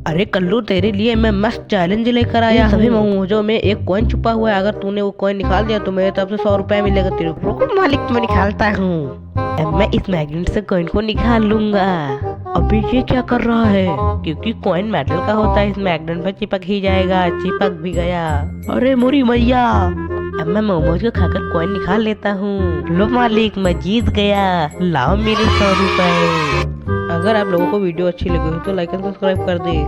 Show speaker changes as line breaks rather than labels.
अरे कल्लू, तेरे लिए मैं मस्त चैलेंज लेकर आया हूँ। सभी मोमोजों में एक कॉइन छुपा हुआ है। अगर तूने वो कॉइन निकाल दिया तो मेरे तरफ से 100 रुपया मिलेगा तेरे को। रुको मालिक, मैं निकालता हूँ। अब मैं इस मैग्नेट से कॉइन को निकाल लूंगा। अभी ये क्या कर रहा है? क्योंकि कॉइन मेटल का होता है, इस मैग्नेट पे चिपक ही जाएगा। चिपक भी गया। अरे मोरी मैया, अब मैं मोमोज को खाकर कॉइन निकाल लेता हूँ। लो मालिक, मैं जीत गया। लाओ मेरे 100 रुपए। अगर आप लोगों को वीडियो अच्छी लगी हो तो लाइक एंड सब्सक्राइब कर दे।